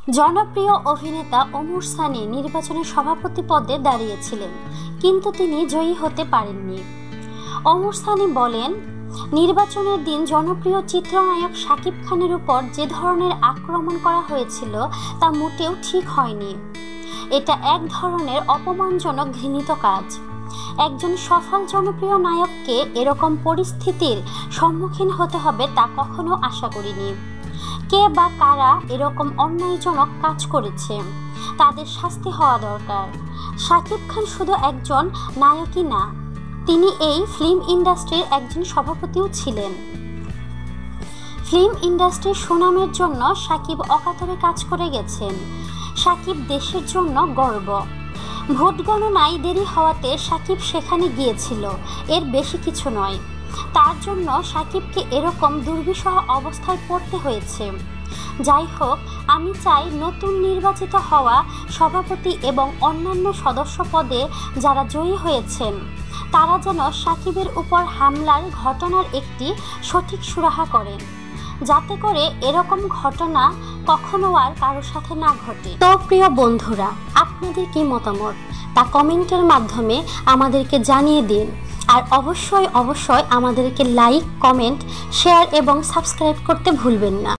জনপ্রিয় অভিনেতা ওমর সানি নির্বাচনে সভাপতি পদে দাঁড়িয়েছিলেন, কিন্তু তিনি জয়ী হতে পারেননি। ওমর সানি বলেন, নির্বাচনের দিন জনপ্রিয় চিত্রনায়ক শাকিব খানের উপর যে ধরনের আক্রমণ করা হয়েছিল তা মোটেও ঠিক হয়নি। এটা এক ধরনের অপমানজনক ঘৃণিত কাজ। একজন সফল জনপ্রিয় নায়ককে এরকম পরিস্থিতির সম্মুখীন হতে হবে তা কখনো আশা করিনি। কে বা কারা এরকম অন্যায়জনক কাজ করেছে তাদের শাস্তি হওয়া দরকার। শাকিব খান শুধু একজন নায়কই না, তিনি এই ফিল্ম ইন্ডাস্ট্রির একজন সভাপতিও ছিলেন। ফিল্ম ইন্ডাস্ট্রির সুনামের জন্য শাকিব অকাতরে কাজ করে গেছেন। শাকিব দেশের জন্য গর্ব। ভোট গণনায় দেরি হওয়াতে শাকিব সেখানে গিয়েছিল, এর বেশি কিছু নয়। তার জন্য শাকিবকে এরকম দুর্বিষহ অবস্থায় পড়তে হয়েছে। যাই হোক, আমি চাই নতুন নির্বাচিত হওয়া সভাপতি এবং অন্যান্য সদস্য পদে যারা জয়ী হয়েছেন তারা যেন শাকিবের উপর হামলার ঘটনার একটি সঠিক সুরাহা করেন, যাতে করে এরকম ঘটনা কখনো আর কারোর সাথে না ঘটে। তো প্রিয় বন্ধুরা, আপনাদের কি মতামত তা কমেন্টের মাধ্যমে আমাদেরকে জানিয়ে দিন। আর অবশ্যই আমাদেরকে লাইক, কমেন্ট, শেয়ার এবং সাবস্ক্রাইব করতে ভুলবেন না।